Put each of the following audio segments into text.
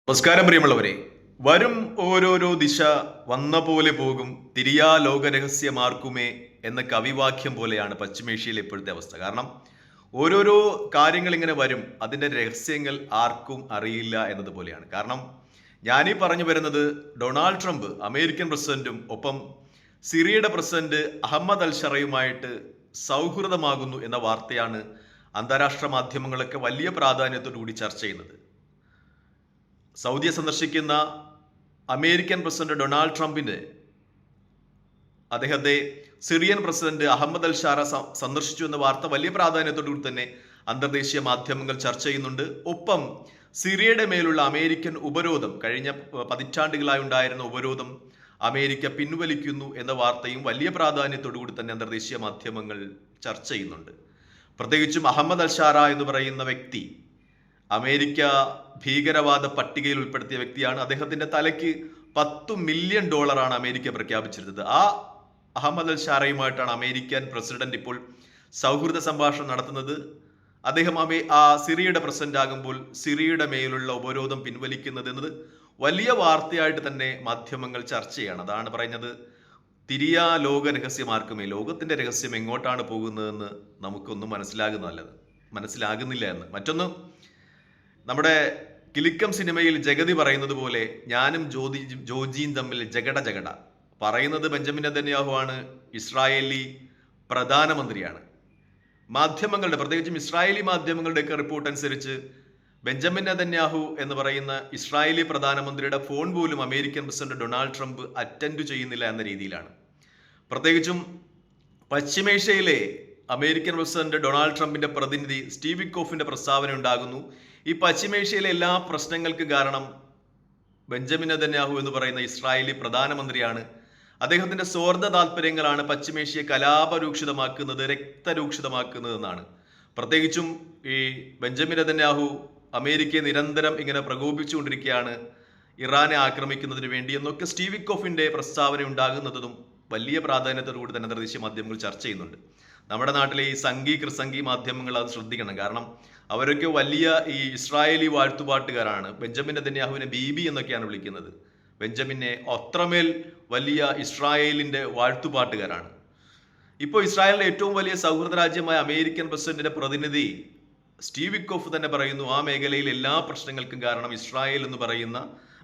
നമസ്കാരം പ്രിയമുള്ളവരെ. വരും ഓരോരോ ദിശ വന്ന പോലെ പോകും, തിരിയാ ലോകരഹസ്യമാർക്കുമേ എന്ന കവിവാക്യം പോലെയാണ് പശ്ചിമേഷ്യയിലെ ഇപ്പോഴത്തെ അവസ്ഥ. കാരണം ഓരോരോ കാര്യങ്ങൾ ഇങ്ങനെ വരും, അതിൻ്റെ രഹസ്യങ്ങൾ ആർക്കും അറിയില്ല എന്നതുപോലെയാണ്. കാരണം ഞാനീ പറഞ്ഞു വരുന്നത് ഡൊണാൾഡ് ട്രംപ് അമേരിക്കൻ പ്രസിഡന്റും ഒപ്പം സിറിയയുടെ പ്രസിഡന്റ് അഹമ്മദ് അൽ ഷറയുമായിട്ട് സൗഹൃദമാകുന്നു എന്ന വാർത്തയാണ് അന്താരാഷ്ട്ര മാധ്യമങ്ങളൊക്കെ വലിയ പ്രാധാന്യത്തോടു കൂടി ചർച്ച ചെയ്യുന്നത്. സൗദിയെ സന്ദർശിക്കുന്ന അമേരിക്കൻ പ്രസിഡന്റ് ഡൊണാൾഡ് ട്രംപിന് അദ്ദേഹത്തെ സിറിയൻ പ്രസിഡന്റ് അഹമ്മദ് അൽ ഷാറ സന്ദർശിച്ചു എന്ന വാർത്ത വലിയ പ്രാധാന്യത്തോടുകൂടി തന്നെ അന്തർദേശീയ മാധ്യമങ്ങൾ ചർച്ച ചെയ്യുന്നുണ്ട്. ഒപ്പം സിറിയയുടെ മേലുള്ള അമേരിക്കൻ ഉപരോധം, കഴിഞ്ഞ പതിറ്റാണ്ടുകളായി ഉണ്ടായിരുന്ന ഉപരോധം അമേരിക്ക പിൻവലിക്കുന്നു എന്ന വാർത്തയും വലിയ പ്രാധാന്യത്തോടുകൂടി തന്നെ അന്തർദേശീയ മാധ്യമങ്ങൾ ചർച്ച ചെയ്യുന്നുണ്ട്. പ്രത്യേകിച്ചും അഹമ്മദ് അൽ ഷാറ എന്ന് പറയുന്ന വ്യക്തി അമേരിക്ക ഭീകരവാദ പട്ടികയിൽ ഉൾപ്പെടുത്തിയ വ്യക്തിയാണ്. അദ്ദേഹത്തിന്റെ തലയ്ക്ക് $10 മില്യൺ അമേരിക്ക പ്രഖ്യാപിച്ചിരുന്നത്. ആ അഹമ്മദ് അൽ ഷാറയുമായിട്ടാണ് അമേരിക്കൻ പ്രസിഡന്റ് ഇപ്പോൾ സൗഹൃദ സംഭാഷണം നടത്തുന്നത്. അദ്ദേഹം സിറിയയുടെ പ്രസിഡന്റ് ആകുമ്പോൾ സിറിയയുടെ മേലുള്ള ഉപരോധം പിൻവലിക്കുന്നത് എന്നത് വലിയ വാർത്തയായിട്ട് തന്നെ മാധ്യമങ്ങൾ ചർച്ച ചെയ്യാണ്. അതാണ് പറയുന്നത്, തിരിയാ ലോക രഹസ്യമാർക്കുമേ, ലോകത്തിന്റെ രഹസ്യം എങ്ങോട്ടാണ് പോകുന്നതെന്ന് നമുക്കൊന്നും മനസ്സിലാകുന്നില്ല എന്ന്. മറ്റൊന്ന്, നമ്മുടെ കിലുക്കം സിനിമയിൽ ജഗതി പറയുന്നത് പോലെ ഞാനും ജോജിയും തമ്മിൽ ജഗട പറയുന്നത് ബെഞ്ചമിൻ നെതന്യാഹു ആണ്, ഇസ്രായേലി പ്രധാനമന്ത്രിയാണ്. മാധ്യമങ്ങളുടെ, പ്രത്യേകിച്ചും ഇസ്രായേലി മാധ്യമങ്ങളുടെയൊക്കെ റിപ്പോർട്ട് അനുസരിച്ച് ബെഞ്ചമിൻ നെതന്യാഹു എന്ന് പറയുന്ന ഇസ്രായേലി പ്രധാനമന്ത്രിയുടെ ഫോൺ പോലും American president Donald Trump attend ചെയ്യുന്നില്ല എന്ന രീതിയിലാണ്. പ്രത്യേകിച്ചും പശ്ചിമേഷ്യയിലെ അമേരിക്കൻ പ്രസിഡന്റ് ഡൊണാൾഡ് ട്രംപിന്റെ പ്രതിനിധി സ്റ്റീവ് വിറ്റ്കോഫിന്റെ പ്രസ്താവന ഉണ്ടാകുന്നു, ഈ പശ്ചിമേഷ്യയിലെ എല്ലാ പ്രശ്നങ്ങൾക്കും കാരണം ബെഞ്ചമിൻ നെതന്യാഹു എന്ന് പറയുന്ന ഇസ്രായേലി പ്രധാനമന്ത്രിയാണ്. അദ്ദേഹത്തിന്റെ സ്വാർത്ഥ താല്പര്യങ്ങളാണ് പശ്ചിമേഷ്യയെ കലാപരൂക്ഷിതമാക്കുന്നത്, രക്തരൂക്ഷിതമാക്കുന്നത് എന്നാണ്. പ്രത്യേകിച്ചും ഈ ബെഞ്ചമിൻ നെതന്യാഹു അമേരിക്കയെ നിരന്തരം ഇങ്ങനെ പ്രകോപിച്ചുകൊണ്ടിരിക്കുകയാണ് ഇറാനെ ആക്രമിക്കുന്നതിന് വേണ്ടി എന്നൊക്കെ സ്റ്റീവ് വിറ്റ്കോഫിന്റെ പ്രസ്താവന ഉണ്ടാകുന്നതും വലിയ പ്രാധാന്യത്തോടു കൂടി തന്നെ അന്തർദേശീയ മാധ്യമങ്ങൾ ചർച്ച ചെയ്യുന്നുണ്ട്. നമ്മുടെ നാട്ടിലെ ഈ ക്രിസംഗി മാധ്യമങ്ങൾ അത് ശ്രദ്ധിക്കണം. കാരണം അവരൊക്കെ വലിയ ഈ ഇസ്രായേലി വാഴ്ത്തുപാട്ടുകാരാണ്. ബെഞ്ചമിൻ നെതന്യാഹുവിനെ ബീബി എന്നൊക്കെയാണ് വിളിക്കുന്നത്. ബെഞ്ചമിനെ അത്രമേൽ വലിയ ഇസ്രായേലിന്റെ വാഴ്ത്തുപാട്ടുകാരാണ്. ഇപ്പോൾ ഇസ്രായേലിന്റെ ഏറ്റവും വലിയ സൗഹൃദ രാജ്യമായ അമേരിക്കൻ പ്രസിഡന്റിന്റെ പ്രതിനിധി സ്റ്റീവ് വിറ്റ്കോഫ് തന്നെ പറയുന്നു, ആ മേഖലയിൽ എല്ലാ പ്രശ്നങ്ങൾക്കും കാരണം ഇസ്രായേൽ എന്ന് പറയുന്ന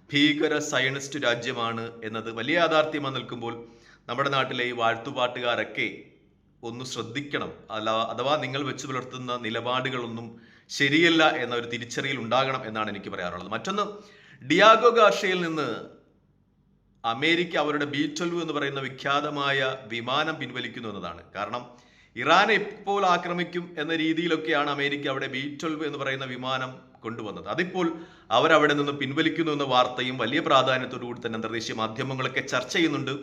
ഭീകര സയനിസ്റ്റ് രാജ്യമാണ് എന്നത് വലിയ യാഥാർത്ഥ്യമായി നിൽക്കുമ്പോൾ നമ്മുടെ നാട്ടിലെ ഈ വാഴ്ത്തുപാട്ടുകാരൊക്കെ ഒന്ന് ശ്രദ്ധിക്കണം. അഥവാ നിങ്ങൾ വെച്ച് പുലർത്തുന്ന നിലപാടുകളൊന്നും ശരിയല്ല എന്ന ഒരു തിരിച്ചറിയൽ ഉണ്ടാകണം എന്നാണ് എനിക്ക് പറയാറുള്ളത്. മറ്റൊന്ന്, ഡിയാഗോ ഗാർഷ്യയിൽ നിന്ന് അമേരിക്ക അവരുടെ B-12 എന്ന് പറയുന്ന വിഖ്യാതമായ വിമാനം പിൻവലിക്കുന്നു എന്നതാണ്. കാരണം ഇറാനെ എപ്പോൾ ആക്രമിക്കും എന്ന രീതിയിലൊക്കെയാണ് അമേരിക്ക അവിടെ B-12 എന്ന് പറയുന്ന വിമാനം കൊണ്ടുവന്നത്. അതിപ്പോൾ അവരവിടെ നിന്ന് പിൻവലിക്കുന്നു എന്ന വാർത്തയും വലിയ പ്രാധാന്യത്തോടു കൂടി തന്നെ അന്തർദേശീയ മാധ്യമങ്ങളൊക്കെ ചർച്ച ചെയ്യുന്നുണ്ട്.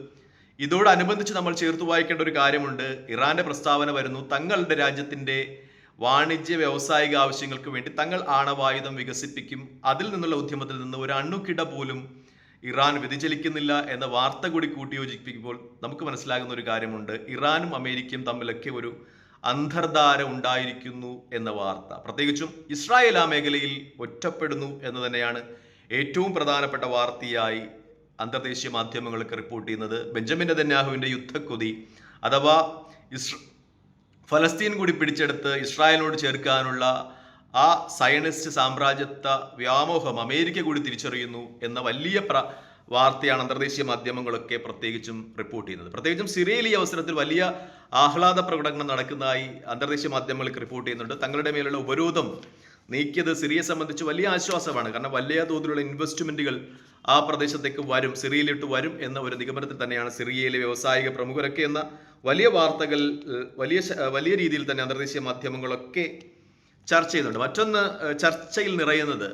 ഇതോടനുബന്ധിച്ച് നമ്മൾ ചേർത്ത് വായിക്കേണ്ട ഒരു കാര്യമുണ്ട്. ഇറാന്റെ പ്രസ്താവന വരുന്നു, തങ്ങളുടെ രാജ്യത്തിന്റെ വാണിജ്യ വ്യാവസായിക ആവശ്യങ്ങൾക്ക് വേണ്ടി തങ്ങൾ ആണവായുധം വികസിപ്പിക്കും, അതിൽ നിന്നുള്ള ഉദ്യമത്തിൽ നിന്ന് ഒരു അണുക്കിട പോലും ഇറാൻ വ്യതിചലിക്കുന്നില്ല എന്ന വാർത്ത കൂടി കൂട്ടിയോജിപ്പിക്കുമ്പോൾ നമുക്ക് മനസ്സിലാകുന്ന ഒരു കാര്യമുണ്ട്, ഇറാനും അമേരിക്കയും തമ്മിലൊക്കെ ഒരു അന്തർധാര ഉണ്ടായിരിക്കുന്നു എന്ന വാർത്ത. പ്രത്യേകിച്ചും ഇസ്രായേൽ ആ മേഖലയിൽ ഒറ്റപ്പെടുന്നു എന്ന് തന്നെയാണ് ഏറ്റവും പ്രധാനപ്പെട്ട വാർത്തയായി അന്തർദേശീയ മാധ്യമങ്ങൾക്ക് റിപ്പോർട്ട് ചെയ്യുന്നത്. ബെഞ്ചമിൻ നെതന്യാഹുവിന്റെ യുദ്ധക്കൊതി അഥവാ ഫലസ്തീൻ കൂടി പിടിച്ചെടുത്ത് ഇസ്രായേലിനോട് ചേർക്കാനുള്ള ആ സയനിസ്റ്റ് സാമ്രാജ്യത്വ വ്യാമോഹം അമേരിക്ക കൂടി തിരിച്ചറിയുന്നു എന്ന വലിയ വാർത്തയാണ് അന്തർദേശീയ മാധ്യമങ്ങളൊക്കെ പ്രത്യേകിച്ചും റിപ്പോർട്ട് ചെയ്യുന്നത്. പ്രത്യേകിച്ചും സിറിയയിൽ ഈ അവസരത്തിൽ വലിയ ആഹ്ലാദ പ്രകടനം നടക്കുന്നതായി അന്തർദേശീയ മാധ്യമങ്ങൾക്ക് റിപ്പോർട്ട് ചെയ്യുന്നുണ്ട്. തങ്ങളുടെ മേലുള്ള ഉപരോധം നീക്കിയത് സിറിയയെ സംബന്ധിച്ച് വലിയ ആശ്വാസമാണ്. കാരണം വലിയ തോതിലുള്ള ഇൻവെസ്റ്റ്മെന്റുകൾ ആ പ്രദേശത്തേക്ക് വരും, സിറിയയിലിട്ട് വരും എന്ന ഒരു നിഗമനത്തിൽ തന്നെയാണ് സിറിയയിലെ വ്യാവസായിക പ്രമുഖരൊക്കെ എന്ന വലിയ വാർത്തകൾ വലിയ രീതിയിൽ തന്നെ അന്തർദേശീയ മാധ്യമങ്ങളൊക്കെ ചർച്ച ചെയ്യുന്നുണ്ട്. മറ്റൊന്ന് ചർച്ചയിൽ നിറയുന്നത്,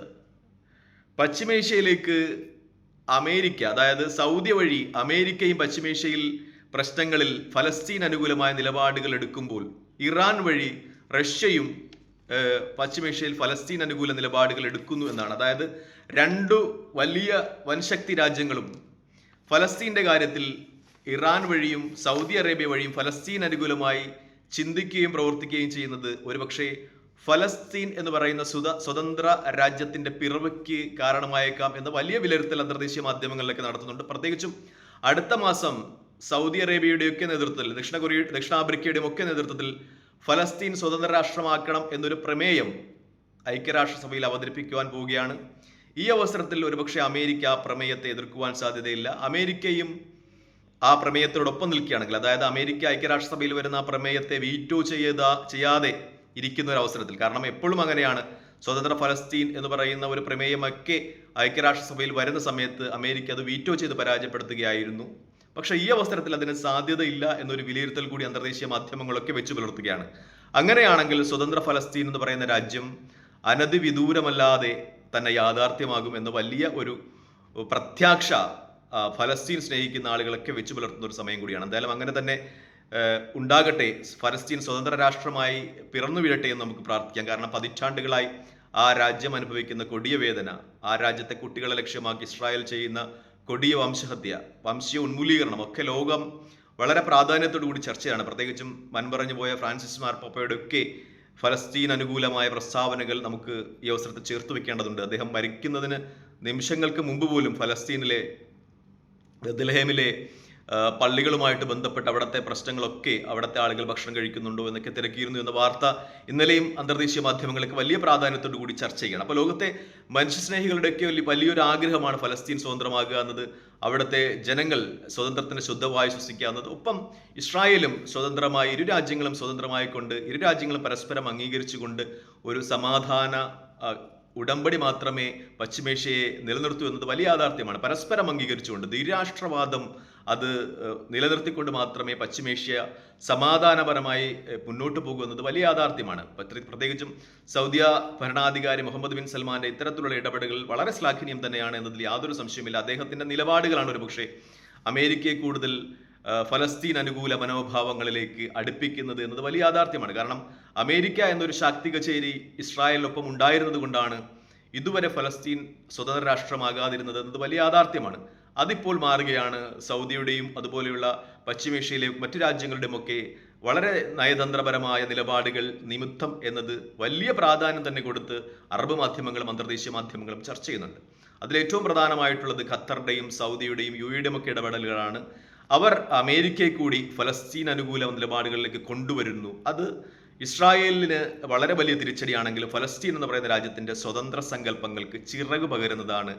പശ്ചിമേഷ്യയിലേക്ക് അമേരിക്ക, അതായത് സൗദി വഴി അമേരിക്കയും പശ്ചിമേഷ്യയിൽ പ്രശ്നങ്ങളിൽ ഫലസ്തീൻ അനുകൂലമായ നിലപാടുകൾ എടുക്കുമ്പോൾ ഇറാൻ വഴി റഷ്യയും പശ്ചിമേഷ്യയിൽ ഫലസ്തീൻ അനുകൂല നിലപാടുകൾ എടുക്കുന്നു എന്നാണ്. അതായത് രണ്ടു വലിയ വൻശക്തി രാജ്യങ്ങളും ഫലസ്തീൻ്റെ കാര്യത്തിൽ ഇറാൻ വഴിയും സൗദി അറേബ്യ വഴിയും ഫലസ്തീൻ അനുകൂലമായി ചിന്തിക്കുകയും പ്രവർത്തിക്കുകയും ചെയ്യുന്നത് ഒരുപക്ഷെ ഫലസ്തീൻ എന്ന് പറയുന്ന സ്വതന്ത്ര രാജ്യത്തിന്റെ പിറവിക്ക് കാരണമായേക്കാം എന്ന വലിയ വിലയിരുത്തൽ അന്തർദേശീയ മാധ്യമങ്ങളിലൊക്കെ നടത്തുന്നുണ്ട്. പ്രത്യേകിച്ചും അടുത്ത മാസം സൗദി അറേബ്യയുടെയൊക്കെ നേതൃത്വത്തിൽ, ദക്ഷിണാഫ്രിക്കയുടെയും ഒക്കെ നേതൃത്വത്തിൽ ഫലസ്തീൻ സ്വതന്ത്ര രാഷ്ട്രമാക്കണം എന്നൊരു പ്രമേയം ഐക്യരാഷ്ട്രസഭയിൽ അവതരിപ്പിക്കുവാൻ പോവുകയാണ്. ഈ അവസരത്തിൽ ഒരുപക്ഷെ അമേരിക്ക ആ പ്രമേയത്തെ എതിർക്കുവാൻ സാധ്യതയില്ല. അമേരിക്കയും ആ പ്രമേയത്തോടൊപ്പം നിൽക്കുകയാണെങ്കിൽ, അതായത് അമേരിക്ക ഐക്യരാഷ്ട്രസഭയിൽ വരുന്ന ആ പ്രമേയത്തെ വീറ്റോ ചെയ്യാതെ ഇരിക്കുന്ന ഒരു അവസരത്തിൽ, കാരണം എപ്പോഴും അങ്ങനെയാണ്, സ്വതന്ത്ര ഫലസ്തീൻ എന്ന് പറയുന്ന ഒരു പ്രമേയമൊക്കെ ഐക്യരാഷ്ട്രസഭയിൽ വരുന്ന സമയത്ത് അമേരിക്ക അത് വീറ്റോ ചെയ്ത് പരാജയപ്പെടുത്തുകയായിരുന്നു. പക്ഷേ ഈ അവസരത്തിൽ അതിന് സാധ്യതയില്ല എന്നൊരു വിലയിരുത്തൽ കൂടി അന്തർദേശീയ മാധ്യമങ്ങളൊക്കെ വെച്ചു പുലർത്തുകയാണ്. അങ്ങനെയാണെങ്കിൽ സ്വതന്ത്ര ഫലസ്തീൻ എന്ന് പറയുന്ന രാജ്യം അനധിവിദൂരമല്ലാതെ തന്നെ യാഥാർത്ഥ്യമാകും എന്ന വലിയ ഒരു പ്രത്യാശ ഫലസ്തീൻ സ്നേഹിക്കുന്ന ആളുകളൊക്കെ വെച്ചു പുലർത്തുന്ന ഒരു സമയം കൂടിയാണ്. എന്തായാലും അങ്ങനെ തന്നെ ഉണ്ടാകട്ടെ, ഫലസ്തീൻ സ്വതന്ത്ര രാഷ്ട്രമായി പിറന്നു വീഴട്ടെ എന്ന് നമുക്ക് പ്രാർത്ഥിക്കാം. കാരണം പതിറ്റാണ്ടുകളായി ആ രാജ്യം അനുഭവിക്കുന്ന കൊടിയ വേദന, ആ രാജ്യത്തെ കുട്ടികളെ ലക്ഷ്യമാക്കി ഇസ്രായേൽ ചെയ്യുന്ന കൊടിയ വംശഹത്യ, വംശീയ ഉന്മൂലീകരണം ഒക്കെ ലോകം വളരെ പ്രാധാന്യത്തോടു കൂടി ചർച്ചയാണ്. പ്രത്യേകിച്ചും മൺപറഞ്ഞു പോയ ഫ്രാൻസിസ് മാർപ്പാപ്പയുടെ ഒക്കെ ഫലസ്തീൻ അനുകൂലമായ പ്രസ്താവനകൾ നമുക്ക് ഈ അവസരത്തിൽ ചേർത്ത് വെക്കേണ്ടതുണ്ട്. അദ്ദേഹം മരിക്കുന്നതിന് നിമിഷങ്ങൾക്ക് മുമ്പ് പോലും ഫലസ്തീനിലെ ബെത്ലഹേമിലെ പള്ളികളുമായിട്ട് ബന്ധപ്പെട്ട് അവിടുത്തെ പ്രശ്നങ്ങളൊക്കെ, അവിടുത്തെ ആളുകൾ ഭക്ഷണം കഴിക്കുന്നുണ്ടോ എന്നൊക്കെ തിരക്കിയിരുന്നു എന്ന വാർത്ത ഇന്നലെയും അന്തർദേശീയ മാധ്യമങ്ങളൊക്കെ വലിയ പ്രാധാന്യത്തോടു കൂടി ചർച്ച ചെയ്യണം. അപ്പോൾ ലോകത്തെ മനുഷ്യസ്നേഹികളുടെയൊക്കെ വലിയൊരു ആഗ്രഹമാണ് ഫലസ്തീൻ സ്വതന്ത്രമാകുക എന്നത്, അവിടുത്തെ ജനങ്ങൾ സ്വതന്ത്രത്തിന് ശുദ്ധവായു ശ്വസിക്കുക. ഒപ്പം ഇസ്രായേലും സ്വതന്ത്രമായി, ഇരു രാജ്യങ്ങളും സ്വതന്ത്രമായിക്കൊണ്ട്, ഇരു രാജ്യങ്ങളും പരസ്പരം അംഗീകരിച്ചുകൊണ്ട് ഒരു സമാധാന ഉടമ്പടി മാത്രമേ പശ്ചിമേഷ്യയെ നിലനിർത്തൂ എന്നത് വലിയ യാഥാർത്ഥ്യമാണ്. പരസ്പരം അംഗീകരിച്ചുകൊണ്ട് ദ്വിരാഷ്ട്രവാദം അത് നിലനിർത്തിക്കൊണ്ട് മാത്രമേ പശ്ചിമേഷ്യ സമാധാനപരമായി മുന്നോട്ട് പോകും എന്നത് വലിയ യാഥാർത്ഥ്യമാണ്. പ്രത്യേകിച്ചും സൗദി ഭരണാധികാരി മുഹമ്മദ് ബിൻ സൽമാന്റെ ഇത്തരത്തിലുള്ള ഇടപെടലുകൾ വളരെ ശ്ലാഘനീയം തന്നെയാണ് എന്നതിൽ യാതൊരു സംശയമില്ല. അദ്ദേഹത്തിന്റെ നിലപാടുകളാണ് ഒരുപക്ഷെ അമേരിക്കയെ കൂടുതൽ ഫലസ്തീൻ അനുകൂല മനോഭാവങ്ങളിലേക്ക് അടുപ്പിക്കുന്നത് എന്നത് വലിയ യാഥാർത്ഥ്യമാണ്. കാരണം അമേരിക്ക എന്നൊരു ശാക്തി കച്ചേരി ഇസ്രായേലിനൊപ്പം ഉണ്ടായിരുന്നത് കൊണ്ടാണ് ഇതുവരെ ഫലസ്തീൻ സ്വതന്ത്ര രാഷ്ട്രമാകാതിരുന്നത് എന്നത് വലിയ യാഥാർത്ഥ്യമാണ്. അതിപ്പോൾ മാറുകയാണ്. സൗദിയുടെയും അതുപോലെയുള്ള പശ്ചിമേഷ്യയിലെ മറ്റു രാജ്യങ്ങളുടെയും ഒക്കെ വളരെ നയതന്ത്രപരമായ നിലപാടുകൾ നിമിത്തം എന്നത് വലിയ പ്രാധാന്യം തന്നെ കൊടുത്ത് അറബ് മാധ്യമങ്ങളും അന്തർദേശീയ മാധ്യമങ്ങളും ചർച്ച ചെയ്യുന്നുണ്ട്. അതിലേറ്റവും പ്രധാനമായിട്ടുള്ളത് ഖത്തറിന്റെയും സൗദിയുടെയും യുഎഇയുടെയും ഒക്കെ ഇടപെടലുകളാണ്. അവർ അമേരിക്കയെ കൂടി ഫലസ്തീൻ അനുകൂല നിലപാടുകളിലേക്ക് കൊണ്ടുവരുന്നു. അത് ഇസ്രായേലിന് വളരെ വലിയ തിരിച്ചടിയാണെങ്കിലും ഫലസ്തീൻ എന്ന് പറയുന്ന രാജ്യത്തിന്റെ സ്വതന്ത്ര സങ്കല്പങ്ങൾക്ക് ചിറക് പകരുന്നതാണ്,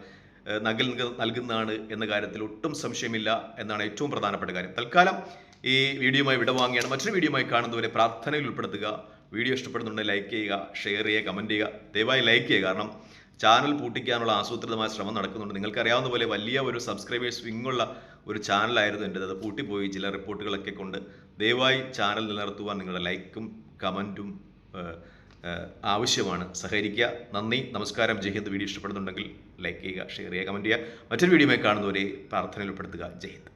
നൽകുന്നതാണ് എന്ന കാര്യത്തിൽ ഒട്ടും സംശയമില്ല എന്നാണ് ഏറ്റവും പ്രധാനപ്പെട്ട കാര്യം. തൽക്കാലം ഈ വീഡിയോയുമായി വിടവാങ്ങിയാണ്. മറ്റൊരു വീഡിയോയുമായി കാണുന്നവരെ പ്രാർത്ഥനയിൽ ഉൾപ്പെടുത്തുക. വീഡിയോ ഇഷ്ടപ്പെടുന്നുണ്ടെങ്കിൽ ലൈക്ക് ചെയ്യുക, ഷെയർ ചെയ്യുക, കമൻറ്റ് ചെയ്യുക. ദയവായി ലൈക്ക് ചെയ്യുക. കാരണം ചാനൽ പൂട്ടിക്കാനുള്ള ആസൂത്രിതമായ ശ്രമം നടക്കുന്നുണ്ട്. നിങ്ങൾക്കറിയാവുന്ന പോലെ വലിയ ഒരു സബ്സ്ക്രൈബേഴ്സ് വിങ്ങുള്ള ഒരു ചാനലായിരുന്നു എൻ്റെത്. അത് പൂട്ടിപ്പോയി ചില റിപ്പോർട്ടുകളൊക്കെ കൊണ്ട്. ദയവായി ചാനൽ നിലനിർത്തുവാൻ നിങ്ങളുടെ ലൈക്കും കമൻറ്റും ആവശ്യമാണ്. സഹകരിക്കുക. നന്ദി, നമസ്കാരം, ജയ് ഹിന്ദ്. വീഡിയോ ഇഷ്ടപ്പെടുന്നുണ്ടെങ്കിൽ ലൈക്ക് ചെയ്യുക, ഷെയർ ചെയ്യുക, കമൻറ്റ് ചെയ്യുക. മറ്റൊരു വീഡിയോയുമായി കാണുന്നവരെ പ്രാർത്ഥനയിൽ ഉൾപ്പെടുത്തുക. ജയ് ഹിന്ദ്.